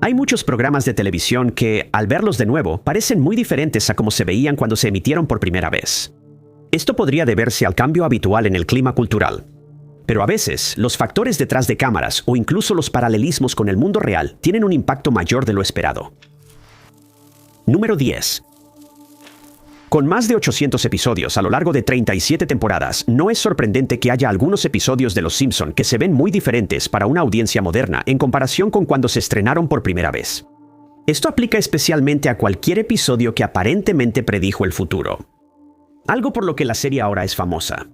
Hay muchos programas de televisión que, al verlos de nuevo, parecen muy diferentes a como se veían cuando se emitieron por primera vez. Esto podría deberse al cambio habitual en el clima cultural. Pero a veces, los factores detrás de cámaras o incluso los paralelismos con el mundo real tienen un impacto mayor de lo esperado. Número 10. Con más de 800 episodios a lo largo de 37 temporadas, no es sorprendente que haya algunos episodios de Los Simpson que se ven muy diferentes para una audiencia moderna en comparación con cuando se estrenaron por primera vez. Esto aplica especialmente a cualquier episodio que aparentemente predijo el futuro. Algo por lo que la serie ahora es famosa.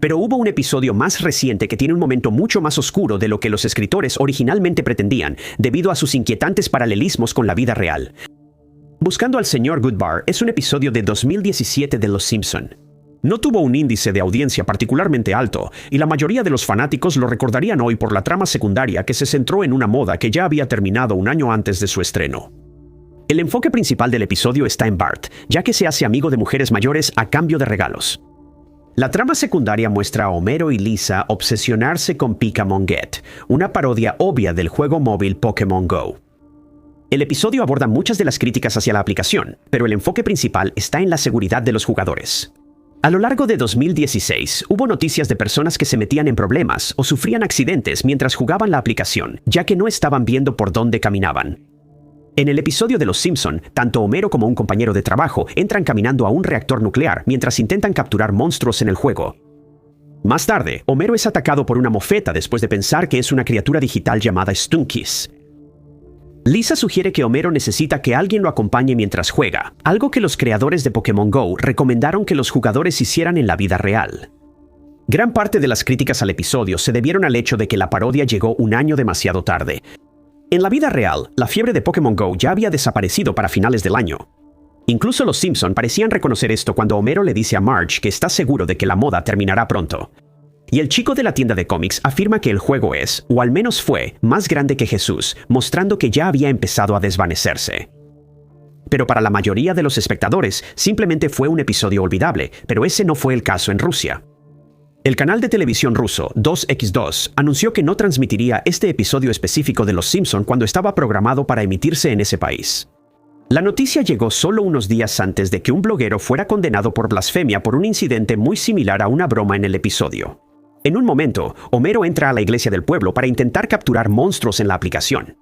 Pero hubo un episodio más reciente que tiene un momento mucho más oscuro de lo que los escritores originalmente pretendían, debido a sus inquietantes paralelismos con la vida real. Buscando al Sr. Goodbar es un episodio de 2017 de Los Simpson. No tuvo un índice de audiencia particularmente alto, y la mayoría de los fanáticos lo recordarían hoy por la trama secundaria que se centró en una moda que ya había terminado un año antes de su estreno. El enfoque principal del episodio está en Bart, ya que se hace amigo de mujeres mayores a cambio de regalos. La trama secundaria muestra a Homero y Lisa obsesionarse con Pokémon Get, una parodia obvia del juego móvil Pokémon Go. El episodio aborda muchas de las críticas hacia la aplicación, pero el enfoque principal está en la seguridad de los jugadores. A lo largo de 2016, hubo noticias de personas que se metían en problemas o sufrían accidentes mientras jugaban la aplicación, ya que no estaban viendo por dónde caminaban. En el episodio de Los Simpson, tanto Homero como un compañero de trabajo entran caminando a un reactor nuclear mientras intentan capturar monstruos en el juego. Más tarde, Homero es atacado por una mofeta después de pensar que es una criatura digital llamada Stunkies. Lisa sugiere que Homero necesita que alguien lo acompañe mientras juega, algo que los creadores de Pokémon Go recomendaron que los jugadores hicieran en la vida real. Gran parte de las críticas al episodio se debieron al hecho de que la parodia llegó un año demasiado tarde. En la vida real, la fiebre de Pokémon Go ya había desaparecido para finales del año. Incluso los Simpson parecían reconocer esto cuando Homero le dice a Marge que está seguro de que la moda terminará pronto. Y el chico de la tienda de cómics afirma que el juego es, o al menos fue, más grande que Jesús, mostrando que ya había empezado a desvanecerse. Pero para la mayoría de los espectadores, simplemente fue un episodio olvidable, pero ese no fue el caso en Rusia. El canal de televisión ruso 2X2 anunció que no transmitiría este episodio específico de Los Simpson cuando estaba programado para emitirse en ese país. La noticia llegó solo unos días antes de que un bloguero fuera condenado por blasfemia por un incidente muy similar a una broma en el episodio. En un momento, Homero entra a la iglesia del pueblo para intentar capturar monstruos en la aplicación.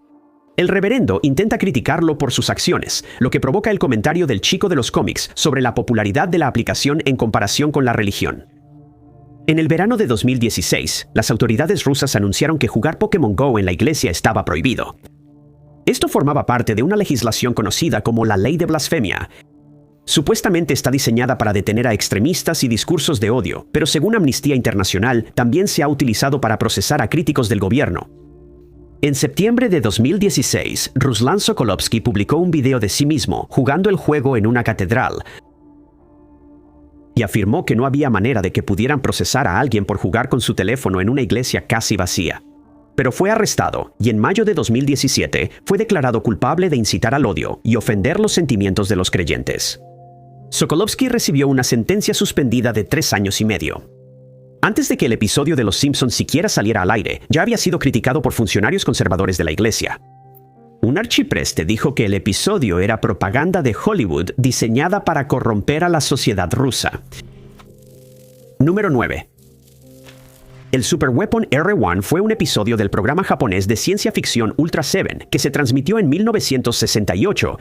El reverendo intenta criticarlo por sus acciones, lo que provoca el comentario del chico de los cómics sobre la popularidad de la aplicación en comparación con la religión. En el verano de 2016, las autoridades rusas anunciaron que jugar Pokémon Go en la iglesia estaba prohibido. Esto formaba parte de una legislación conocida como la Ley de Blasfemia. Supuestamente está diseñada para detener a extremistas y discursos de odio, pero según Amnistía Internacional, también se ha utilizado para procesar a críticos del gobierno. En septiembre de 2016, Ruslan Sokolovsky publicó un video de sí mismo jugando el juego en una catedral, y afirmó que no había manera de que pudieran procesar a alguien por jugar con su teléfono en una iglesia casi vacía. Pero fue arrestado y en mayo de 2017 fue declarado culpable de incitar al odio y ofender los sentimientos de los creyentes. Sokolovsky recibió una sentencia suspendida de 3 años y medio. Antes de que el episodio de Los Simpsons siquiera saliera al aire, ya había sido criticado por funcionarios conservadores de la iglesia. Un arcipreste dijo que el episodio era propaganda de Hollywood diseñada para corromper a la sociedad rusa. Número 9. El Super Weapon R1 fue un episodio del programa japonés de ciencia ficción Ultra Seven que se transmitió en 1968.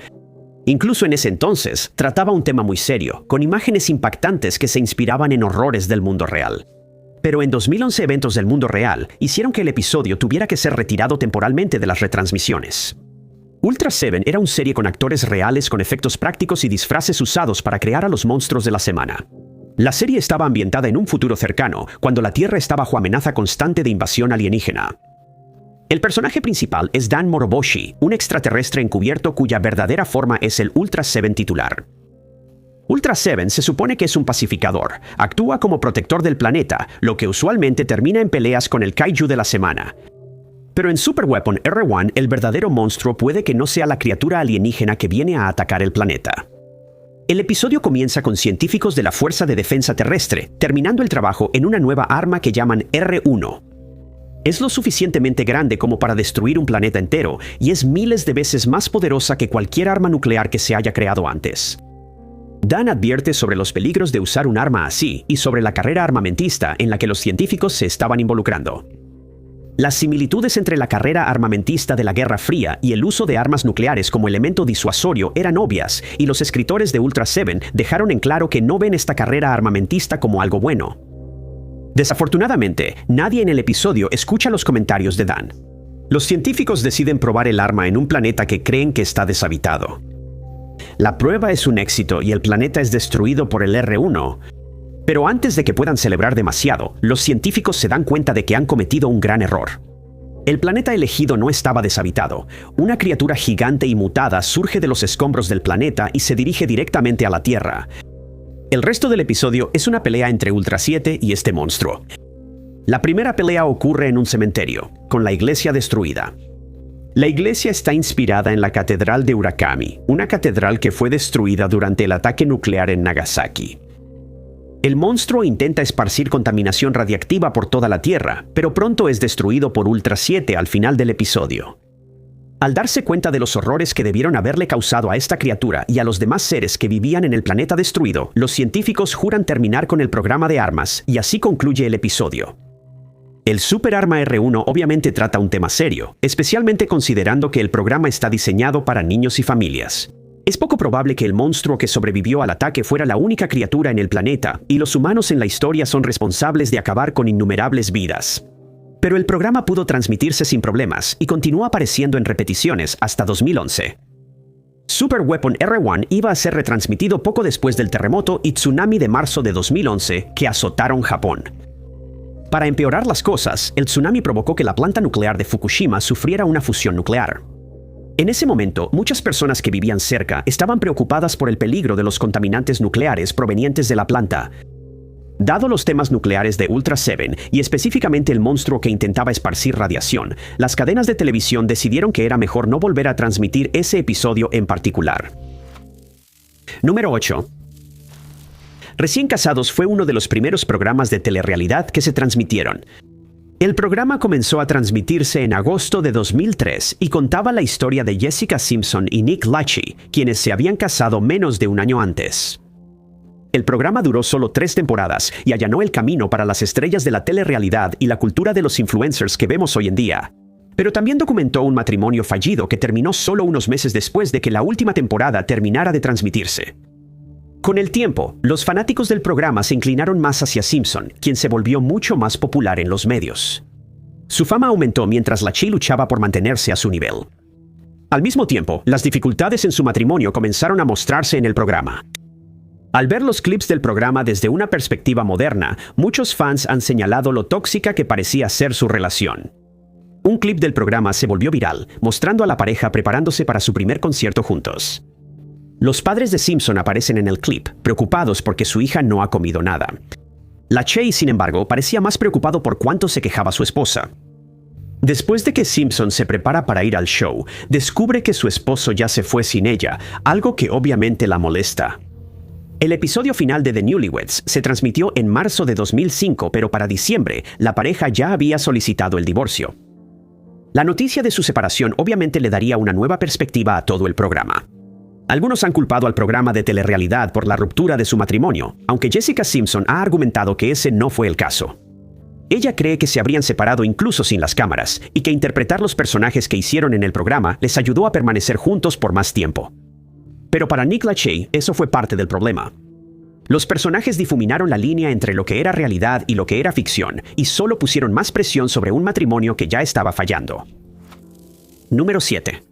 Incluso en ese entonces, trataba un tema muy serio, con imágenes impactantes que se inspiraban en horrores del mundo real. Pero en 2011 eventos del mundo real hicieron que el episodio tuviera que ser retirado temporalmente de las retransmisiones. Ultra Seven era una serie con actores reales con efectos prácticos y disfraces usados para crear a los monstruos de la semana. La serie estaba ambientada en un futuro cercano, cuando la Tierra estaba bajo amenaza constante de invasión alienígena. El personaje principal es Dan Moroboshi, un extraterrestre encubierto cuya verdadera forma es el Ultra Seven titular. Ultra Seven se supone que es un pacificador, actúa como protector del planeta, lo que usualmente termina en peleas con el kaiju de la semana. Pero en Super Weapon R1, el verdadero monstruo puede que no sea la criatura alienígena que viene a atacar el planeta. El episodio comienza con científicos de la Fuerza de Defensa Terrestre, terminando el trabajo en una nueva arma que llaman R1. Es lo suficientemente grande como para destruir un planeta entero y es miles de veces más poderosa que cualquier arma nuclear que se haya creado antes. Dan advierte sobre los peligros de usar un arma así y sobre la carrera armamentista en la que los científicos se estaban involucrando. Las similitudes entre la carrera armamentista de la Guerra Fría y el uso de armas nucleares como elemento disuasorio eran obvias, y los escritores de Ultra Seven dejaron en claro que no ven esta carrera armamentista como algo bueno. Desafortunadamente, nadie en el episodio escucha los comentarios de Dan. Los científicos deciden probar el arma en un planeta que creen que está deshabitado. La prueba es un éxito y el planeta es destruido por el R1. Pero antes de que puedan celebrar demasiado, los científicos se dan cuenta de que han cometido un gran error. El planeta elegido no estaba deshabitado. Una criatura gigante y mutada surge de los escombros del planeta y se dirige directamente a la Tierra. El resto del episodio es una pelea entre Ultra 7 y este monstruo. La primera pelea ocurre en un cementerio, con la iglesia destruida. La iglesia está inspirada en la Catedral de Urakami, una catedral que fue destruida durante el ataque nuclear en Nagasaki. El monstruo intenta esparcir contaminación radiactiva por toda la Tierra, pero pronto es destruido por Ultra 7 al final del episodio. Al darse cuenta de los horrores que debieron haberle causado a esta criatura y a los demás seres que vivían en el planeta destruido, los científicos juran terminar con el programa de armas, y así concluye el episodio. El superarma R1 obviamente trata un tema serio, especialmente considerando que el programa está diseñado para niños y familias. Es poco probable que el monstruo que sobrevivió al ataque fuera la única criatura en el planeta, y los humanos en la historia son responsables de acabar con innumerables vidas. Pero el programa pudo transmitirse sin problemas y continuó apareciendo en repeticiones hasta 2011. Super Weapon R1 iba a ser retransmitido poco después del terremoto y tsunami de marzo de 2011 que azotaron Japón. Para empeorar las cosas, el tsunami provocó que la planta nuclear de Fukushima sufriera una fusión nuclear. En ese momento, muchas personas que vivían cerca estaban preocupadas por el peligro de los contaminantes nucleares provenientes de la planta. Dado los temas nucleares de Ultra Seven y específicamente el monstruo que intentaba esparcir radiación, las cadenas de televisión decidieron que era mejor no volver a transmitir ese episodio en particular. Número 8. Recién Casados fue uno de los primeros programas de telerrealidad que se transmitieron. El programa comenzó a transmitirse en agosto de 2003 y contaba la historia de Jessica Simpson y Nick Lachey, quienes se habían casado menos de un año antes. El programa duró solo 3 temporadas y allanó el camino para las estrellas de la telerrealidad y la cultura de los influencers que vemos hoy en día. Pero también documentó un matrimonio fallido que terminó solo unos meses después de que la última temporada terminara de transmitirse. Con el tiempo, los fanáticos del programa se inclinaron más hacia Simpson, quien se volvió mucho más popular en los medios. Su fama aumentó mientras Lachey luchaba por mantenerse a su nivel. Al mismo tiempo, las dificultades en su matrimonio comenzaron a mostrarse en el programa. Al ver los clips del programa desde una perspectiva moderna, muchos fans han señalado lo tóxica que parecía ser su relación. Un clip del programa se volvió viral, mostrando a la pareja preparándose para su primer concierto juntos. Los padres de Simpson aparecen en el clip, preocupados porque su hija no ha comido nada. Lachey, sin embargo, parecía más preocupado por cuánto se quejaba su esposa. Después de que Simpson se prepara para ir al show, descubre que su esposo ya se fue sin ella, algo que obviamente la molesta. El episodio final de The Newlyweds se transmitió en marzo de 2005, pero para diciembre, la pareja ya había solicitado el divorcio. La noticia de su separación obviamente le daría una nueva perspectiva a todo el programa. Algunos han culpado al programa de telerrealidad por la ruptura de su matrimonio, aunque Jessica Simpson ha argumentado que ese no fue el caso. Ella cree que se habrían separado incluso sin las cámaras, y que interpretar los personajes que hicieron en el programa les ayudó a permanecer juntos por más tiempo. Pero para Nick Lachey, eso fue parte del problema. Los personajes difuminaron la línea entre lo que era realidad y lo que era ficción, y solo pusieron más presión sobre un matrimonio que ya estaba fallando. Número 7.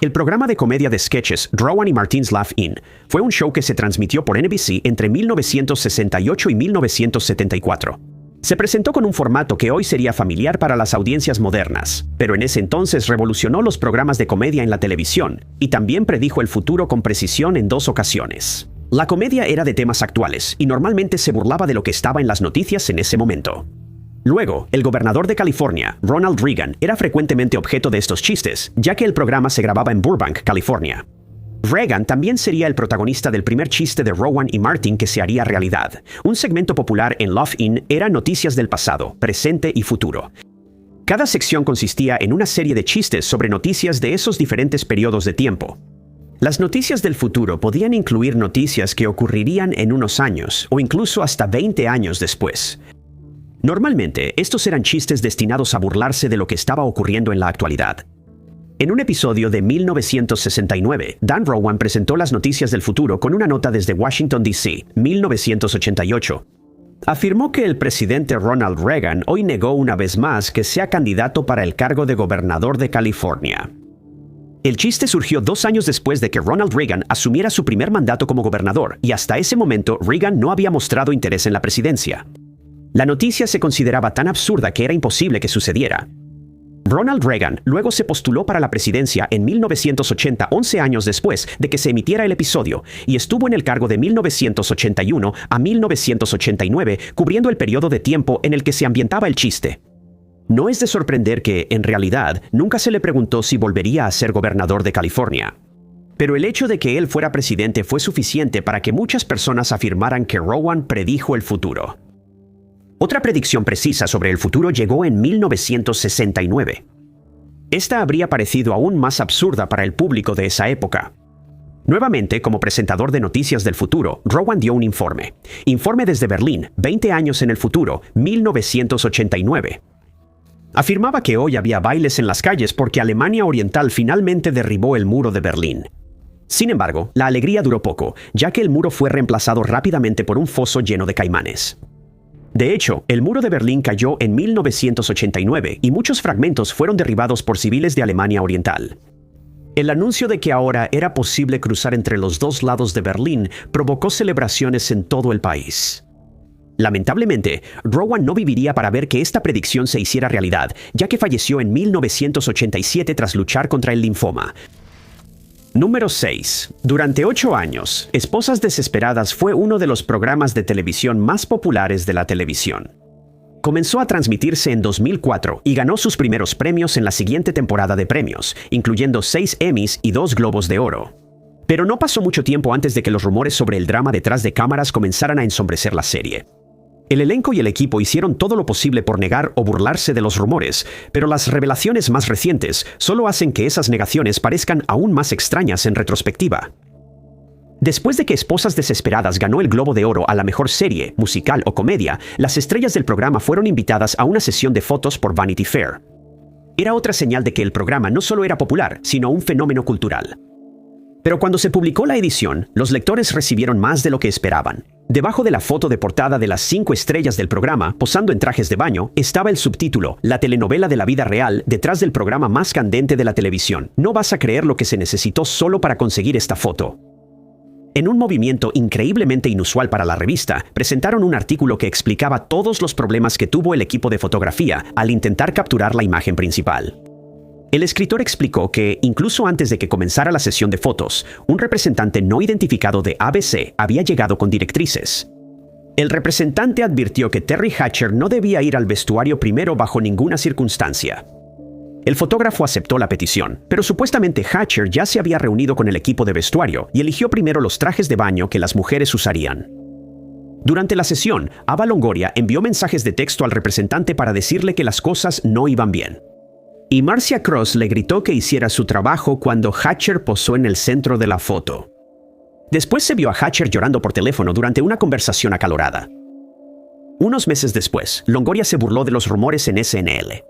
El programa de comedia de sketches Rowan y Martin's Laugh-In fue un show que se transmitió por NBC entre 1968 y 1974. Se presentó con un formato que hoy sería familiar para las audiencias modernas, pero en ese entonces revolucionó los programas de comedia en la televisión y también predijo el futuro con precisión en 2 ocasiones. La comedia era de temas actuales y normalmente se burlaba de lo que estaba en las noticias en ese momento. Luego, el gobernador de California, Ronald Reagan, era frecuentemente objeto de estos chistes, ya que el programa se grababa en Burbank, California. Reagan también sería el protagonista del primer chiste de Rowan y Martin que se haría realidad. Un segmento popular en Love In era noticias del pasado, presente y futuro. Cada sección consistía en una serie de chistes sobre noticias de esos diferentes periodos de tiempo. Las noticias del futuro podían incluir noticias que ocurrirían en unos años o incluso hasta 20 años después. Normalmente, estos eran chistes destinados a burlarse de lo que estaba ocurriendo en la actualidad. En un episodio de 1969, Dan Rowan presentó las noticias del futuro con una nota desde Washington, D.C., 1988. Afirmó que el presidente Ronald Reagan hoy negó una vez más que sea candidato para el cargo de gobernador de California. El chiste surgió 2 años después de que Ronald Reagan asumiera su primer mandato como gobernador, y hasta ese momento Reagan no había mostrado interés en la presidencia. La noticia se consideraba tan absurda que era imposible que sucediera. Ronald Reagan luego se postuló para la presidencia en 1980, 11 años después de que se emitiera el episodio, y estuvo en el cargo de 1981 a 1989, cubriendo el periodo de tiempo en el que se ambientaba el chiste. No es de sorprender que, en realidad, nunca se le preguntó si volvería a ser gobernador de California. Pero el hecho de que él fuera presidente fue suficiente para que muchas personas afirmaran que Rowan predijo el futuro. Otra predicción precisa sobre el futuro llegó en 1969. Esta habría parecido aún más absurda para el público de esa época. Nuevamente, como presentador de noticias del futuro, Rowan dio un informe. Informe desde Berlín, 20 años en el futuro, 1989. Afirmaba que hoy había bailes en las calles porque Alemania Oriental finalmente derribó el muro de Berlín. Sin embargo, la alegría duró poco, ya que el muro fue reemplazado rápidamente por un foso lleno de caimanes. De hecho, el muro de Berlín cayó en 1989 y muchos fragmentos fueron derribados por civiles de Alemania Oriental. El anuncio de que ahora era posible cruzar entre los dos lados de Berlín provocó celebraciones en todo el país. Lamentablemente, Rowan no viviría para ver que esta predicción se hiciera realidad, ya que falleció en 1987 tras luchar contra el linfoma. Número 6. Durante 8 años, Esposas Desesperadas fue uno de los programas de televisión más populares de la televisión. Comenzó a transmitirse en 2004 y ganó sus primeros premios en la siguiente temporada de premios, incluyendo 6 Emmys y 2 Globos de Oro. Pero no pasó mucho tiempo antes de que los rumores sobre el drama detrás de cámaras comenzaran a ensombrecer la serie. El elenco y el equipo hicieron todo lo posible por negar o burlarse de los rumores, pero las revelaciones más recientes solo hacen que esas negaciones parezcan aún más extrañas en retrospectiva. Después de que Esposas Desesperadas ganó el Globo de Oro a la mejor serie, musical o comedia, las estrellas del programa fueron invitadas a una sesión de fotos por Vanity Fair. Era otra señal de que el programa no solo era popular, sino un fenómeno cultural. Pero cuando se publicó la edición, los lectores recibieron más de lo que esperaban. Debajo de la foto de portada de las 5 estrellas del programa, posando en trajes de baño, estaba el subtítulo, la telenovela de la vida real, detrás del programa más candente de la televisión. No vas a creer lo que se necesitó solo para conseguir esta foto. En un movimiento increíblemente inusual para la revista, presentaron un artículo que explicaba todos los problemas que tuvo el equipo de fotografía al intentar capturar la imagen principal. El escritor explicó que, incluso antes de que comenzara la sesión de fotos, un representante no identificado de ABC había llegado con directrices. El representante advirtió que Terry Hatcher no debía ir al vestuario primero bajo ninguna circunstancia. El fotógrafo aceptó la petición, pero supuestamente Hatcher ya se había reunido con el equipo de vestuario y eligió primero los trajes de baño que las mujeres usarían. Durante la sesión, Ava Longoria envió mensajes de texto al representante para decirle que las cosas no iban bien. Y Marcia Cross le gritó que hiciera su trabajo cuando Hatcher posó en el centro de la foto. Después se vio a Hatcher llorando por teléfono durante una conversación acalorada. Unos meses después, Longoria se burló de los rumores en SNL.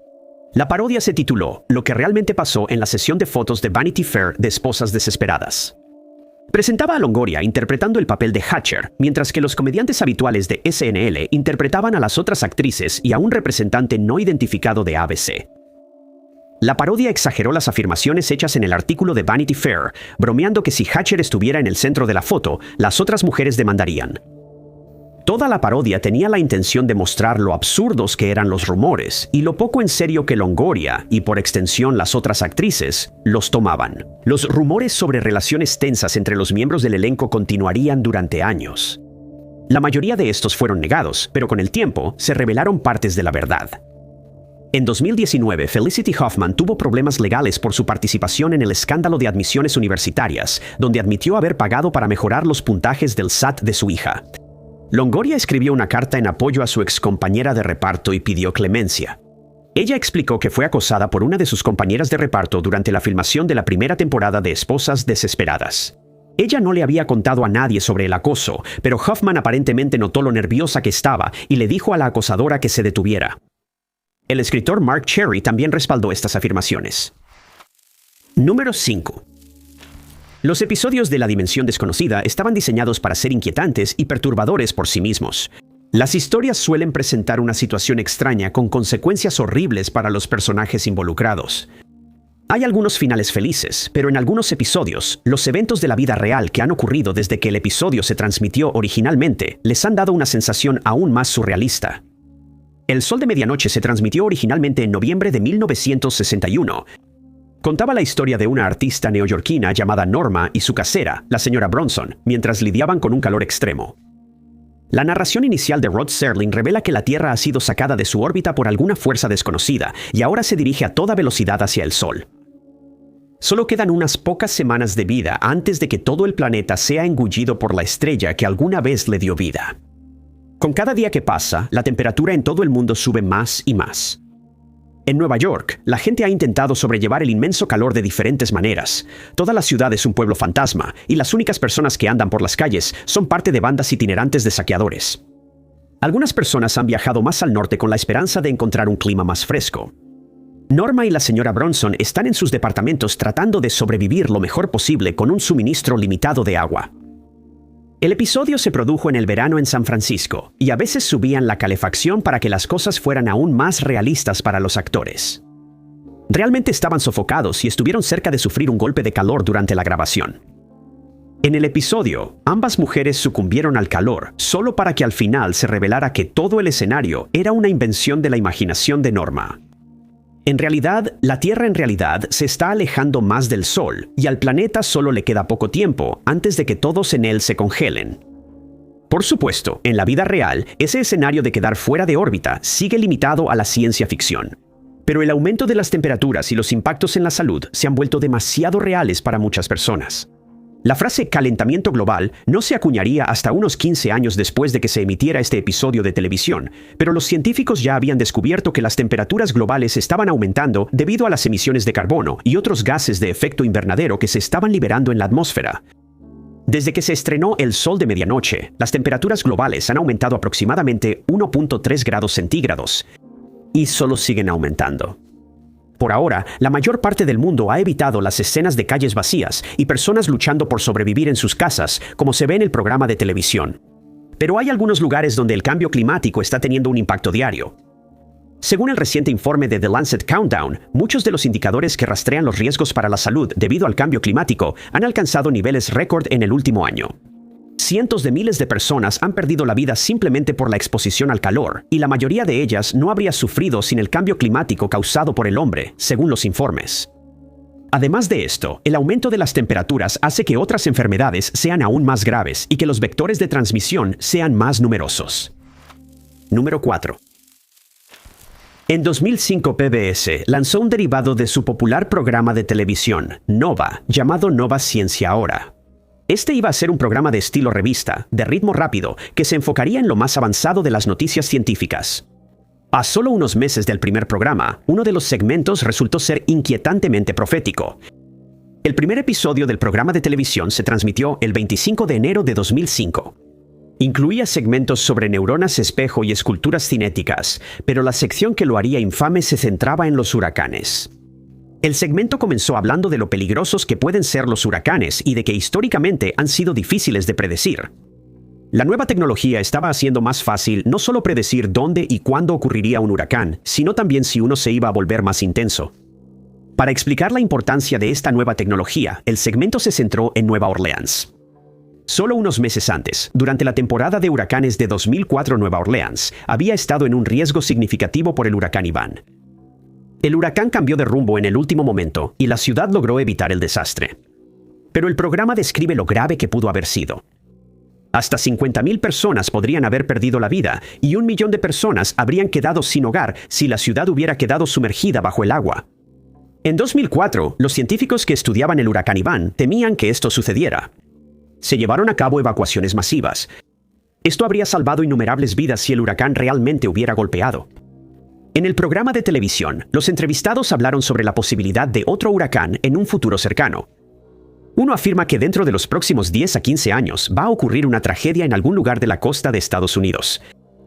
La parodia se tituló Lo que realmente pasó en la sesión de fotos de Vanity Fair de Esposas Desesperadas. Presentaba a Longoria interpretando el papel de Hatcher, mientras que los comediantes habituales de SNL interpretaban a las otras actrices y a un representante no identificado de ABC. La parodia exageró las afirmaciones hechas en el artículo de Vanity Fair, bromeando que si Hatcher estuviera en el centro de la foto, las otras mujeres demandarían. Toda la parodia tenía la intención de mostrar lo absurdos que eran los rumores y lo poco en serio que Longoria, y por extensión las otras actrices, los tomaban. Los rumores sobre relaciones tensas entre los miembros del elenco continuarían durante años. La mayoría de estos fueron negados, pero con el tiempo se revelaron partes de la verdad. En 2019, Felicity Huffman tuvo problemas legales por su participación en el escándalo de admisiones universitarias, donde admitió haber pagado para mejorar los puntajes del SAT de su hija. Longoria escribió una carta en apoyo a su excompañera de reparto y pidió clemencia. Ella explicó que fue acosada por una de sus compañeras de reparto durante la filmación de la primera temporada de Esposas Desesperadas. Ella no le había contado a nadie sobre el acoso, pero Huffman aparentemente notó lo nerviosa que estaba y le dijo a la acosadora que se detuviera. El escritor Mark Cherry también respaldó estas afirmaciones. Número 5. Los episodios de La Dimensión Desconocida estaban diseñados para ser inquietantes y perturbadores por sí mismos. Las historias suelen presentar una situación extraña con consecuencias horribles para los personajes involucrados. Hay algunos finales felices, pero en algunos episodios, los eventos de la vida real que han ocurrido desde que el episodio se transmitió originalmente les han dado una sensación aún más surrealista. El Sol de Medianoche se transmitió originalmente en noviembre de 1961. Contaba la historia de una artista neoyorquina llamada Norma y su casera, la señora Bronson, mientras lidiaban con un calor extremo. La narración inicial de Rod Serling revela que la Tierra ha sido sacada de su órbita por alguna fuerza desconocida y ahora se dirige a toda velocidad hacia el Sol. Solo quedan unas pocas semanas de vida antes de que todo el planeta sea engullido por la estrella que alguna vez le dio vida. Con cada día que pasa, la temperatura en todo el mundo sube más y más. En Nueva York, la gente ha intentado sobrellevar el inmenso calor de diferentes maneras. Toda la ciudad es un pueblo fantasma, y las únicas personas que andan por las calles son parte de bandas itinerantes de saqueadores. Algunas personas han viajado más al norte con la esperanza de encontrar un clima más fresco. Norma y la señora Bronson están en sus departamentos tratando de sobrevivir lo mejor posible con un suministro limitado de agua. El episodio se produjo en el verano en San Francisco, y a veces subían la calefacción para que las cosas fueran aún más realistas para los actores. Realmente estaban sofocados y estuvieron cerca de sufrir un golpe de calor durante la grabación. En el episodio, ambas mujeres sucumbieron al calor, solo para que al final se revelara que todo el escenario era una invención de la imaginación de Norma. En realidad, la Tierra se está alejando más del Sol, y al planeta solo le queda poco tiempo antes de que todos en él se congelen. Por supuesto, en la vida real, ese escenario de quedar fuera de órbita sigue limitado a la ciencia ficción. Pero el aumento de las temperaturas y los impactos en la salud se han vuelto demasiado reales para muchas personas. La frase calentamiento global no se acuñaría hasta unos 15 años después de que se emitiera este episodio de televisión, pero los científicos ya habían descubierto que las temperaturas globales estaban aumentando debido a las emisiones de carbono y otros gases de efecto invernadero que se estaban liberando en la atmósfera. Desde que se estrenó El Sol de Medianoche, las temperaturas globales han aumentado aproximadamente 1.3 grados centígrados y solo siguen aumentando. Por ahora, la mayor parte del mundo ha evitado las escenas de calles vacías y personas luchando por sobrevivir en sus casas, como se ve en el programa de televisión. Pero hay algunos lugares donde el cambio climático está teniendo un impacto diario. Según el reciente informe de The Lancet Countdown, muchos de los indicadores que rastrean los riesgos para la salud debido al cambio climático han alcanzado niveles récord en el último año. Cientos de miles de personas han perdido la vida simplemente por la exposición al calor, y la mayoría de ellas no habría sufrido sin el cambio climático causado por el hombre, según los informes. Además de esto, el aumento de las temperaturas hace que otras enfermedades sean aún más graves y que los vectores de transmisión sean más numerosos. Número 4. En 2005 PBS lanzó un derivado de su popular programa de televisión, Nova, llamado Nova Ciencia Ahora. Este iba a ser un programa de estilo revista, de ritmo rápido, que se enfocaría en lo más avanzado de las noticias científicas. A solo unos meses del primer programa, uno de los segmentos resultó ser inquietantemente profético. El primer episodio del programa de televisión se transmitió el 25 de enero de 2005. Incluía segmentos sobre neuronas espejo y esculturas cinéticas, pero la sección que lo haría infame se centraba en los huracanes. El segmento comenzó hablando de lo peligrosos que pueden ser los huracanes y de que históricamente han sido difíciles de predecir. La nueva tecnología estaba haciendo más fácil no solo predecir dónde y cuándo ocurriría un huracán, sino también si uno se iba a volver más intenso. Para explicar la importancia de esta nueva tecnología, el segmento se centró en Nueva Orleans. Solo unos meses antes, durante la temporada de huracanes de 2004, Nueva Orleans había estado en un riesgo significativo por el huracán Iván. El huracán cambió de rumbo en el último momento y la ciudad logró evitar el desastre. Pero el programa describe lo grave que pudo haber sido. Hasta 50.000 personas podrían haber perdido la vida y 1 millón de personas habrían quedado sin hogar si la ciudad hubiera quedado sumergida bajo el agua. En 2004, los científicos que estudiaban el huracán Iván temían que esto sucediera. Se llevaron a cabo evacuaciones masivas. Esto habría salvado innumerables vidas si el huracán realmente hubiera golpeado. En el programa de televisión, los entrevistados hablaron sobre la posibilidad de otro huracán en un futuro cercano. Uno afirma que dentro de los próximos 10 a 15 años va a ocurrir una tragedia en algún lugar de la costa de Estados Unidos.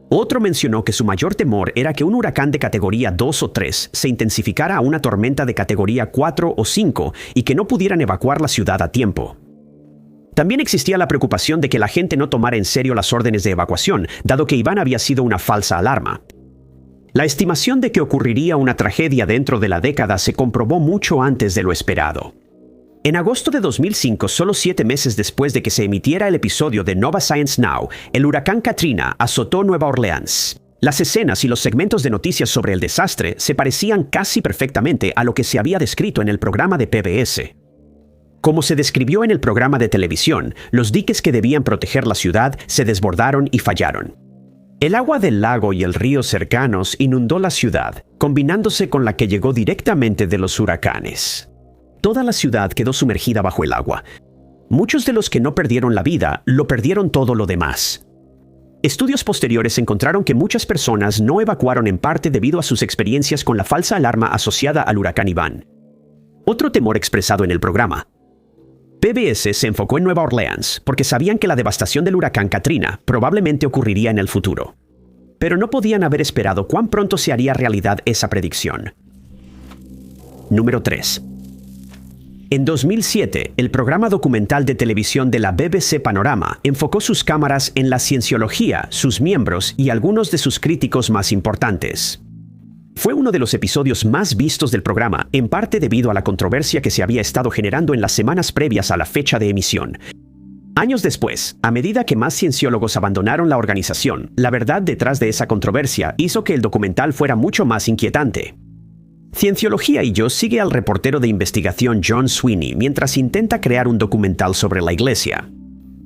Otro mencionó que su mayor temor era que un huracán de categoría 2 o 3 se intensificara a una tormenta de categoría 4 o 5 y que no pudieran evacuar la ciudad a tiempo. También existía la preocupación de que la gente no tomara en serio las órdenes de evacuación, dado que Iván había sido una falsa alarma. La estimación de que ocurriría una tragedia dentro de la década se comprobó mucho antes de lo esperado. En agosto de 2005, solo 7 meses después de que se emitiera el episodio de Nova Science Now, el huracán Katrina azotó Nueva Orleans. Las escenas y los segmentos de noticias sobre el desastre se parecían casi perfectamente a lo que se había descrito en el programa de PBS. Como se describió en el programa de televisión, los diques que debían proteger la ciudad se desbordaron y fallaron. El agua del lago y el río cercanos inundó la ciudad, combinándose con la que llegó directamente de los huracanes. Toda la ciudad quedó sumergida bajo el agua. Muchos de los que no perdieron la vida, lo perdieron todo lo demás. Estudios posteriores encontraron que muchas personas no evacuaron en parte debido a sus experiencias con la falsa alarma asociada al huracán Iván. Otro temor expresado en el programa. PBS se enfocó en Nueva Orleans porque sabían que la devastación del huracán Katrina probablemente ocurriría en el futuro. Pero no podían haber esperado cuán pronto se haría realidad esa predicción. Número 3. En 2007, el programa documental de televisión de la BBC Panorama enfocó sus cámaras en la cienciología, sus miembros y algunos de sus críticos más importantes. Fue uno de los episodios más vistos del programa, en parte debido a la controversia que se había estado generando en las semanas previas a la fecha de emisión. Años después, a medida que más cienciólogos abandonaron la organización, la verdad detrás de esa controversia hizo que el documental fuera mucho más inquietante. Cienciología y yo sigue al reportero de investigación John Sweeney mientras intenta crear un documental sobre la iglesia.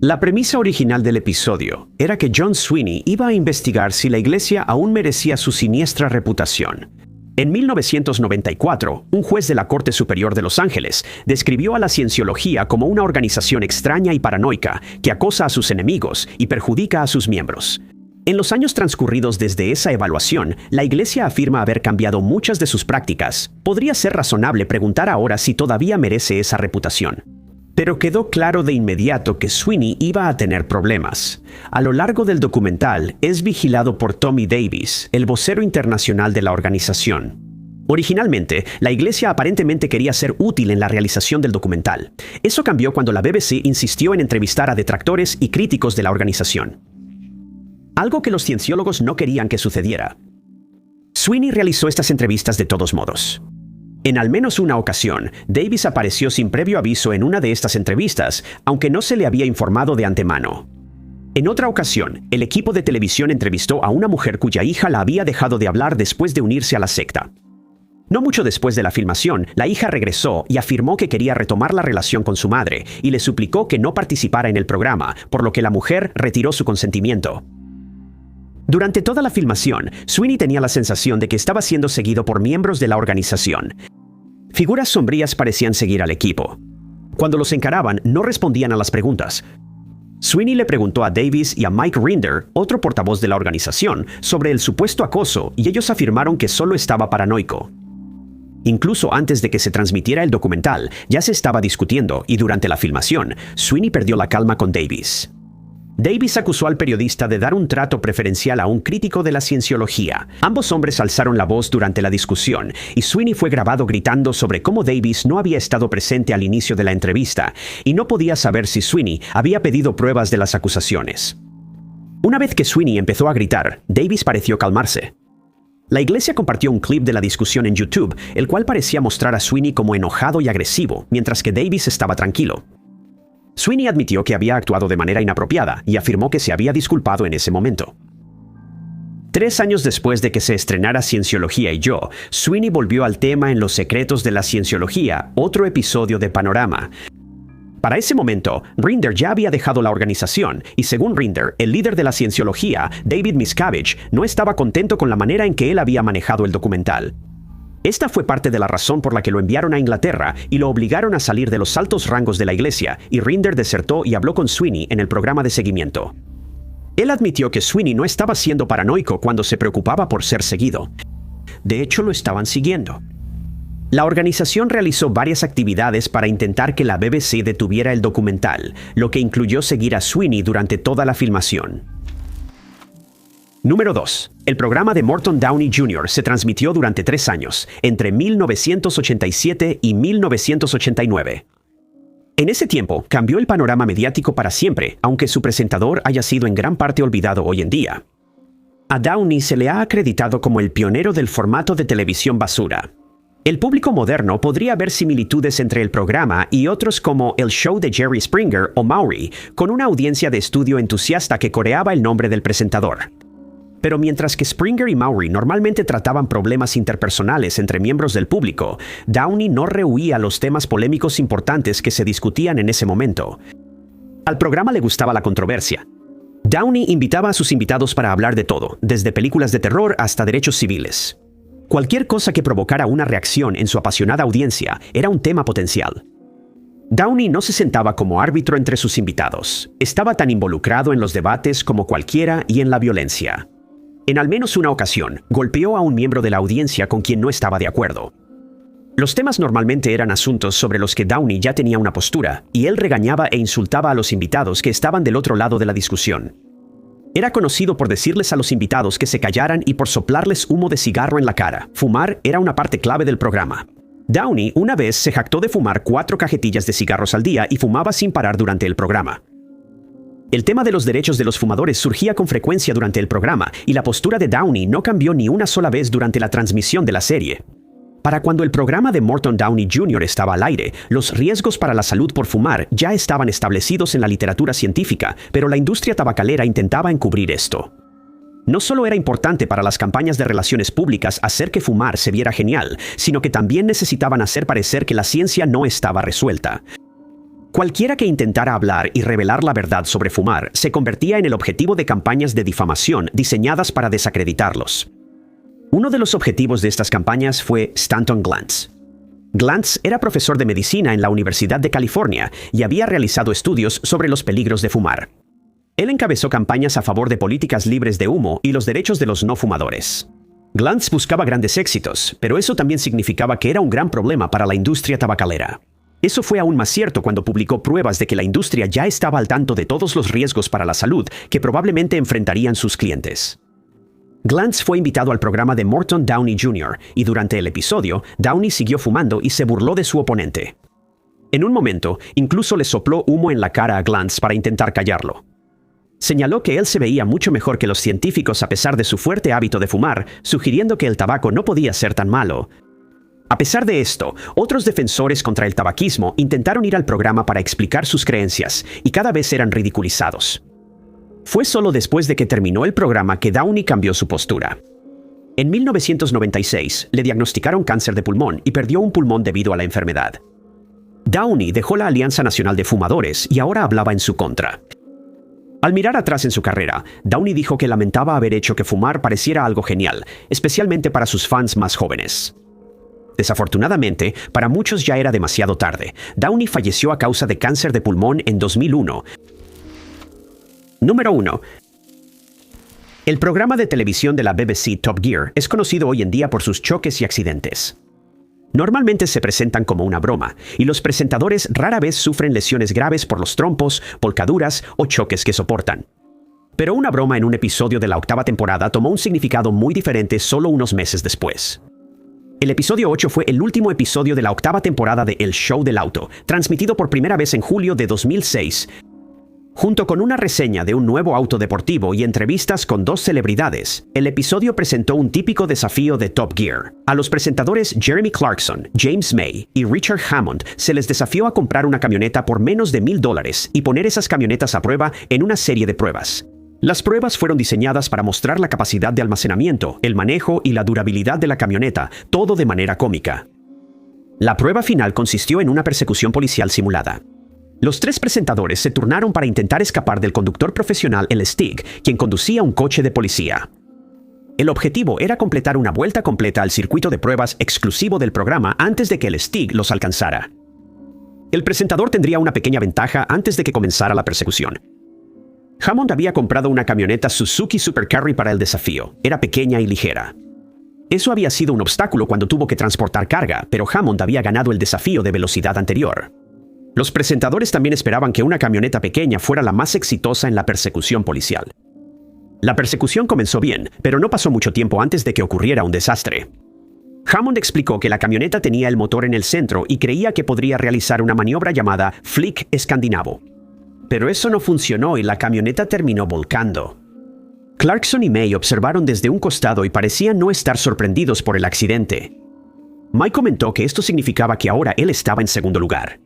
La premisa original del episodio era que John Sweeney iba a investigar si la iglesia aún merecía su siniestra reputación. En 1994, un juez de la Corte Superior de Los Ángeles describió a la cienciología como una organización extraña y paranoica que acosa a sus enemigos y perjudica a sus miembros. En los años transcurridos desde esa evaluación, la Iglesia afirma haber cambiado muchas de sus prácticas. Podría ser razonable preguntar ahora si todavía merece esa reputación. Pero quedó claro de inmediato que Sweeney iba a tener problemas. A lo largo del documental, es vigilado por Tommy Davis, el vocero internacional de la organización. Originalmente, la Iglesia aparentemente quería ser útil en la realización del documental. Eso cambió cuando la BBC insistió en entrevistar a detractores y críticos de la organización. Algo que los cienciólogos no querían que sucediera. Sweeney realizó estas entrevistas de todos modos. En al menos una ocasión, Davis apareció sin previo aviso en una de estas entrevistas, aunque no se le había informado de antemano. En otra ocasión, el equipo de televisión entrevistó a una mujer cuya hija la había dejado de hablar después de unirse a la secta. No mucho después de la filmación, la hija regresó y afirmó que quería retomar la relación con su madre y le suplicó que no participara en el programa, por lo que la mujer retiró su consentimiento. Durante toda la filmación, Sweeney tenía la sensación de que estaba siendo seguido por miembros de la organización. Figuras sombrías parecían seguir al equipo. Cuando los encaraban, no respondían a las preguntas. Sweeney le preguntó a Davis y a Mike Rinder, otro portavoz de la organización, sobre el supuesto acoso y ellos afirmaron que solo estaba paranoico. Incluso antes de que se transmitiera el documental, ya se estaba discutiendo y durante la filmación, Sweeney perdió la calma con Davis. Davis acusó al periodista de dar un trato preferencial a un crítico de la cienciología. Ambos hombres alzaron la voz durante la discusión y Sweeney fue grabado gritando sobre cómo Davis no había estado presente al inicio de la entrevista y no podía saber si Sweeney había pedido pruebas de las acusaciones. Una vez que Sweeney empezó a gritar, Davis pareció calmarse. La iglesia compartió un clip de la discusión en YouTube, el cual parecía mostrar a Sweeney como enojado y agresivo, mientras que Davis estaba tranquilo. Sweeney admitió que había actuado de manera inapropiada y afirmó que se había disculpado en ese momento. 3 años después de que se estrenara Cienciología y yo, Sweeney volvió al tema en Los secretos de la cienciología, otro episodio de Panorama. Para ese momento, Rinder ya había dejado la organización y según Rinder, el líder de la cienciología, David Miscavige, no estaba contento con la manera en que él había manejado el documental. Esta fue parte de la razón por la que lo enviaron a Inglaterra y lo obligaron a salir de los altos rangos de la iglesia, y Rinder desertó y habló con Sweeney en el programa de seguimiento. Él admitió que Sweeney no estaba siendo paranoico cuando se preocupaba por ser seguido. De hecho, lo estaban siguiendo. La organización realizó varias actividades para intentar que la BBC detuviera el documental, lo que incluyó seguir a Sweeney durante toda la filmación. Número 2. El programa de Morton Downey Jr. se transmitió durante 3 años, entre 1987 y 1989. En ese tiempo, cambió el panorama mediático para siempre, aunque su presentador haya sido en gran parte olvidado hoy en día. A Downey se le ha acreditado como el pionero del formato de televisión basura. El público moderno podría ver similitudes entre el programa y otros como El Show de Jerry Springer o Maury, con una audiencia de estudio entusiasta que coreaba el nombre del presentador. Pero mientras que Springer y Maury normalmente trataban problemas interpersonales entre miembros del público, Downey no rehuía los temas polémicos importantes que se discutían en ese momento. Al programa le gustaba la controversia. Downey invitaba a sus invitados para hablar de todo, desde películas de terror hasta derechos civiles. Cualquier cosa que provocara una reacción en su apasionada audiencia era un tema potencial. Downey no se sentaba como árbitro entre sus invitados. Estaba tan involucrado en los debates como cualquiera y en la violencia. En al menos una ocasión, golpeó a un miembro de la audiencia con quien no estaba de acuerdo. Los temas normalmente eran asuntos sobre los que Downey ya tenía una postura, y él regañaba e insultaba a los invitados que estaban del otro lado de la discusión. Era conocido por decirles a los invitados que se callaran y por soplarles humo de cigarro en la cara. Fumar era una parte clave del programa. Downey una vez se jactó de fumar 4 cajetillas de cigarros al día y fumaba sin parar durante el programa. El tema de los derechos de los fumadores surgía con frecuencia durante el programa, y la postura de Downey no cambió ni una sola vez durante la transmisión de la serie. Para cuando el programa de Morton Downey Jr. estaba al aire, los riesgos para la salud por fumar ya estaban establecidos en la literatura científica, pero la industria tabacalera intentaba encubrir esto. No solo era importante para las campañas de relaciones públicas hacer que fumar se viera genial, sino que también necesitaban hacer parecer que la ciencia no estaba resuelta. Cualquiera que intentara hablar y revelar la verdad sobre fumar se convertía en el objetivo de campañas de difamación diseñadas para desacreditarlos. Uno de los objetivos de estas campañas fue Stanton Glantz. Glantz era profesor de medicina en la Universidad de California y había realizado estudios sobre los peligros de fumar. Él encabezó campañas a favor de políticas libres de humo y los derechos de los no fumadores. Glantz buscaba grandes éxitos, pero eso también significaba que era un gran problema para la industria tabacalera. Eso fue aún más cierto cuando publicó pruebas de que la industria ya estaba al tanto de todos los riesgos para la salud que probablemente enfrentarían sus clientes. Glantz fue invitado al programa de Morton Downey Jr. y durante el episodio, Downey siguió fumando y se burló de su oponente. En un momento, incluso le sopló humo en la cara a Glantz para intentar callarlo. Señaló que él se veía mucho mejor que los científicos a pesar de su fuerte hábito de fumar, sugiriendo que el tabaco no podía ser tan malo. A pesar de esto, otros defensores contra el tabaquismo intentaron ir al programa para explicar sus creencias, y cada vez eran ridiculizados. Fue solo después de que terminó el programa que Downey cambió su postura. En 1996, le diagnosticaron cáncer de pulmón y perdió un pulmón debido a la enfermedad. Downey dejó la Alianza Nacional de Fumadores y ahora hablaba en su contra. Al mirar atrás en su carrera, Downey dijo que lamentaba haber hecho que fumar pareciera algo genial, especialmente para sus fans más jóvenes. Desafortunadamente, para muchos ya era demasiado tarde. Downey falleció a causa de cáncer de pulmón en 2001. Número 1. El programa de televisión de la BBC Top Gear es conocido hoy en día por sus choques y accidentes. Normalmente se presentan como una broma, y los presentadores rara vez sufren lesiones graves por los trompos, volcaduras o choques que soportan. Pero una broma en un episodio de la 8ª temporada tomó un significado muy diferente solo unos meses después. El episodio 8 fue el último episodio de la 8ª temporada de El Show del Auto, transmitido por primera vez en julio de 2006. Junto con una reseña de un nuevo auto deportivo y entrevistas con 2 celebridades, el episodio presentó un típico desafío de Top Gear. A los presentadores Jeremy Clarkson, James May y Richard Hammond se les desafió a comprar una camioneta por menos de $1,000 y poner esas camionetas a prueba en una serie de pruebas. Las pruebas fueron diseñadas para mostrar la capacidad de almacenamiento, el manejo y la durabilidad de la camioneta, todo de manera cómica. La prueba final consistió en una persecución policial simulada. Los tres presentadores se turnaron para intentar escapar del conductor profesional El Stig, quien conducía un coche de policía. El objetivo era completar una vuelta completa al circuito de pruebas exclusivo del programa antes de que el Stig los alcanzara. El presentador tendría una pequeña ventaja antes de que comenzara la persecución. Hammond había comprado una camioneta Suzuki Super Carry para el desafío. Era pequeña y ligera. Eso había sido un obstáculo cuando tuvo que transportar carga, pero Hammond había ganado el desafío de velocidad anterior. Los presentadores también esperaban que una camioneta pequeña fuera la más exitosa en la persecución policial. La persecución comenzó bien, pero no pasó mucho tiempo antes de que ocurriera un desastre. Hammond explicó que la camioneta tenía el motor en el centro y creía que podría realizar una maniobra llamada flick escandinavo. Pero eso no funcionó y la camioneta terminó volcando. Clarkson y May observaron desde un costado y parecían no estar sorprendidos por el accidente. May comentó que esto significaba que ahora él estaba en segundo lugar.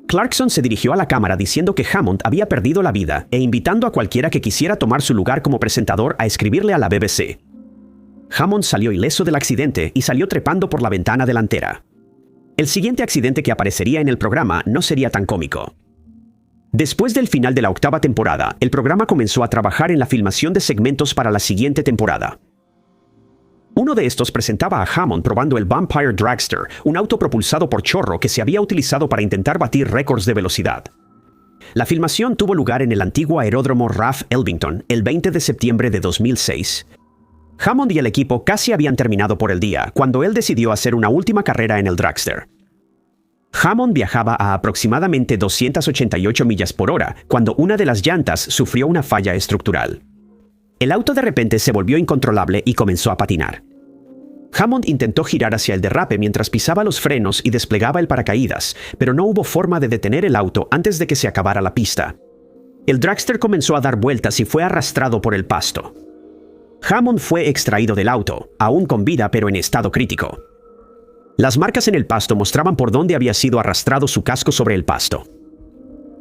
Clarkson se dirigió a la cámara diciendo que Hammond había perdido la vida e invitando a cualquiera que quisiera tomar su lugar como presentador a escribirle a la BBC. Hammond salió ileso del accidente y salió trepando por la ventana delantera. El siguiente accidente que aparecería en el programa no sería tan cómico. Después del final de la 8ª temporada, el programa comenzó a trabajar en la filmación de segmentos para la siguiente temporada. Uno de estos presentaba a Hammond probando el Vampire Dragster, un auto propulsado por chorro que se había utilizado para intentar batir récords de velocidad. La filmación tuvo lugar en el antiguo aeródromo RAF Elvington el 20 de septiembre de 2006. Hammond y el equipo casi habían terminado por el día cuando él decidió hacer una última carrera en el Dragster. Hammond viajaba a aproximadamente 288 millas por hora cuando una de las llantas sufrió una falla estructural. El auto de repente se volvió incontrolable y comenzó a patinar. Hammond intentó girar hacia el derrape mientras pisaba los frenos y desplegaba el paracaídas, pero no hubo forma de detener el auto antes de que se acabara la pista. El dragster comenzó a dar vueltas y fue arrastrado por el pasto. Hammond fue extraído del auto, aún con vida pero en estado crítico. Las marcas en el pasto mostraban por dónde había sido arrastrado su casco sobre el pasto.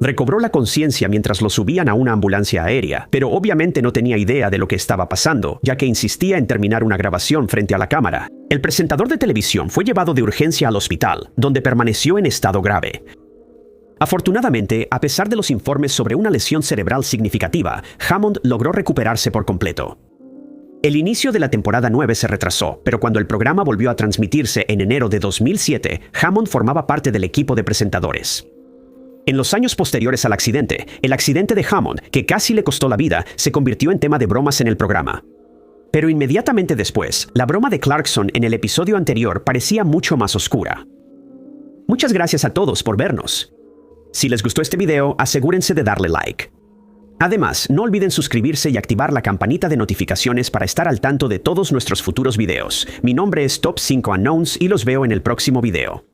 Recobró la conciencia mientras lo subían a una ambulancia aérea, pero obviamente no tenía idea de lo que estaba pasando, ya que insistía en terminar una grabación frente a la cámara. El presentador de televisión fue llevado de urgencia al hospital, donde permaneció en estado grave. Afortunadamente, a pesar de los informes sobre una lesión cerebral significativa, Hammond logró recuperarse por completo. El inicio de la temporada 9 se retrasó, pero cuando el programa volvió a transmitirse en enero de 2007, Hammond formaba parte del equipo de presentadores. En los años posteriores al accidente, el accidente de Hammond, que casi le costó la vida, se convirtió en tema de bromas en el programa. Pero inmediatamente después, la broma de Clarkson en el episodio anterior parecía mucho más oscura. Muchas gracias a todos por vernos. Si les gustó este video, asegúrense de darle like. Además, no olviden suscribirse y activar la campanita de notificaciones para estar al tanto de todos nuestros futuros videos. Mi nombre es Top 5 Unknowns y los veo en el próximo video.